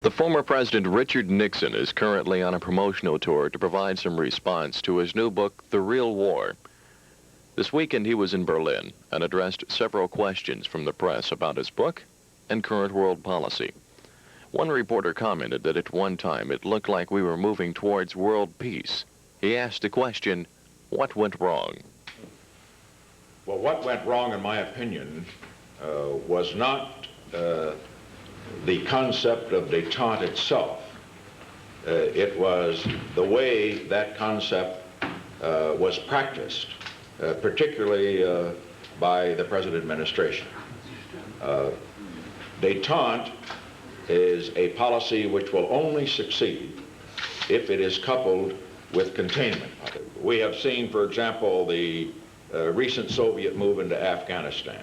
The former President Richard Nixon is currently on a promotional tour to provide some response to his new book, The Real War. This weekend he was in Berlin and addressed several questions from the press about his book and current world policy. One reporter commented that at one time it looked like we were moving towards world peace. He asked the question, what went wrong? Well, what went wrong, in my opinion, was not the concept of détente itself. It was the way that concept was practiced, particularly by the present administration. Détente is a policy which will only succeed if it is coupled with containment. We have seen, for example, the recent Soviet move into Afghanistan.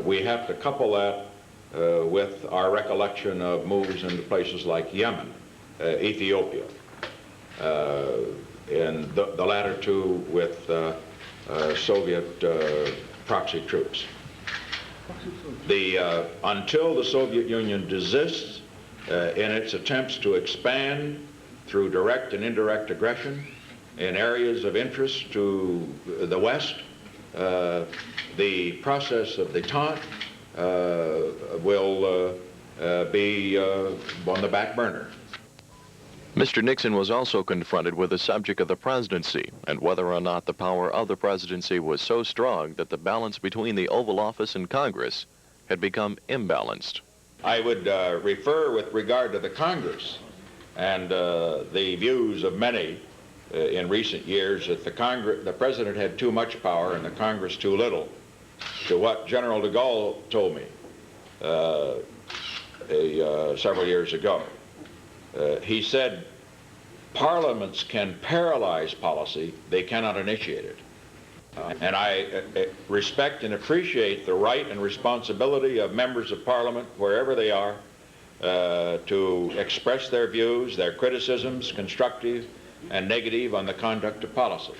We have to couple that with our recollection of moves into places like Yemen, Ethiopia, and the latter two with Soviet proxy troops. Until the Soviet Union desists in its attempts to expand through direct and indirect aggression in areas of interest to the West, the process of détente will be on the back burner. Mr. Nixon was also confronted with the subject of the presidency and whether or not the power of the presidency was so strong that the balance between the Oval Office and Congress had become imbalanced. I would refer with regard to the Congress and the views of many in recent years that the President had too much power and the Congress too little, to what General de Gaulle told me several years ago. He said, parliaments can paralyze policy, they cannot initiate it. And I respect and appreciate the right and responsibility of members of Parliament, wherever they are, to express their views, their criticisms, constructive and negative, on the conduct of policy.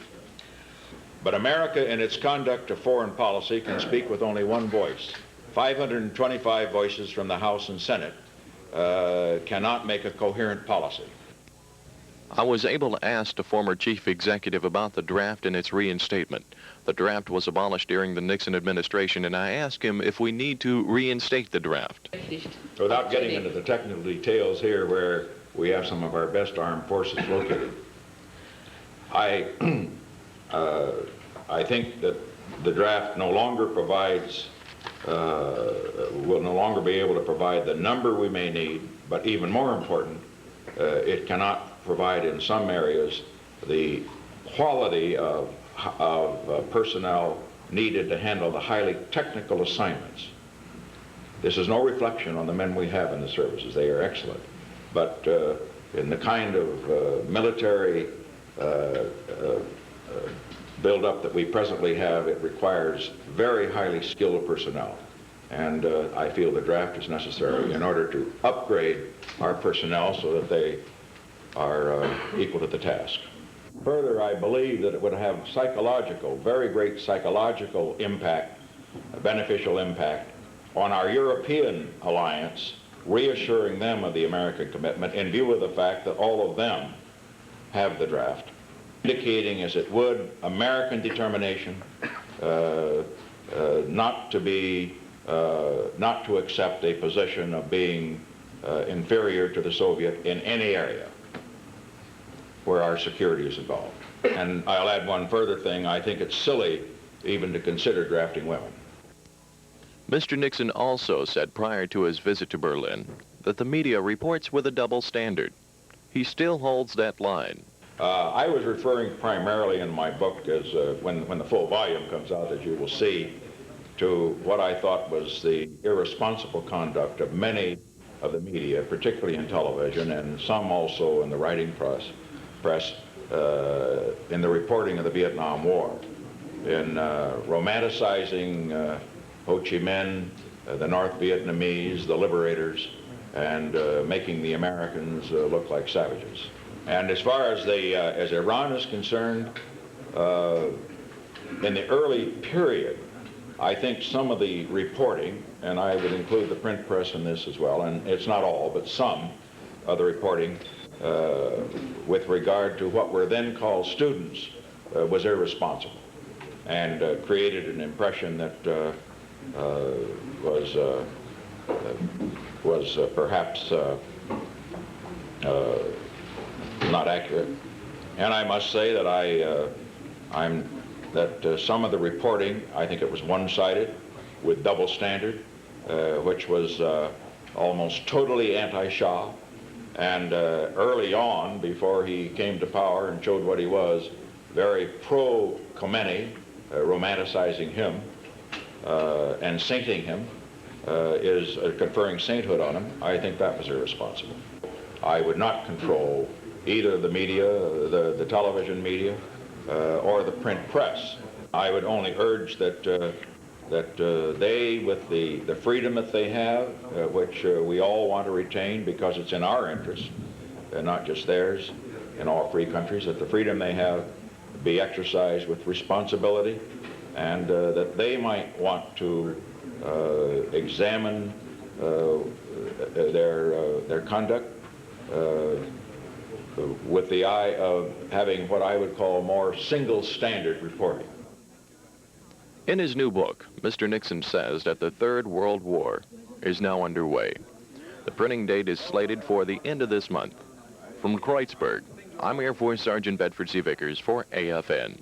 But America, in its conduct of foreign policy, can speak with only one voice. 525 voices from the House and Senate cannot make a coherent policy. I was able to ask the former chief executive about the draft and its reinstatement. The draft was abolished during the Nixon administration, and I asked him if we need to reinstate the draft. Without getting into the technical details here, where we have some of our best armed forces located, I think that the draft no longer provides, will no longer be able to provide the number we may need, but even more important, it cannot provide in some areas the quality of personnel needed to handle the highly technical assignments. This is no reflection on the men we have in the services. They are excellent. But in the kind of military buildup that we presently have, it requires very highly skilled personnel. And I feel the draft is necessary in order to upgrade our personnel so that they are equal to the task. Further, I believe that it would have very great psychological impact, beneficial impact on our European alliance, reassuring them of the American commitment in view of the fact that all of them have the draft, indicating, as it would, American determination not to accept a position of being inferior to the Soviet in any area where our security is involved. And I'll add one further thing. I think it's silly even to consider drafting women. Mr. Nixon also said prior to his visit to Berlin that the media reports with a double standard. He still holds that line. I was referring primarily in my book, as when the full volume comes out, as you will see, to what I thought was the irresponsible conduct of many of the media, particularly in television, and some also in the writing press, in the reporting of the Vietnam War, in romanticizing Ho Chi Minh, the North Vietnamese, the liberators, and making the Americans look like savages. And as far as as Iran is concerned, in the early period I think some of the reporting, and I would include the print press in this as well, and it's not all, but some of the reporting with regard to what were then called students was irresponsible and created an impression that was perhaps not accurate. And I must say that some of the reporting, I think it was one-sided with double standard, which was almost totally anti-Shah. And early on, before he came to power and showed what he was, very pro-Khomeini, romanticizing him and sainting him, is conferring sainthood on him. I think that was irresponsible. I would not control either the media, the television media, or the print press. I would only urge that they, with the freedom that they have, which we all want to retain because it's in our interest, and not just theirs, in all free countries, that the freedom they have be exercised with responsibility, and that they might want to examine their conduct with the eye of having what I would call more single standard reporting. In his new book, Mr. Nixon says that the Third World War is now underway. The printing date is slated for the end of this month. From Kreuzberg, I'm Air Force Sergeant Bedford C. Vickers for AFN.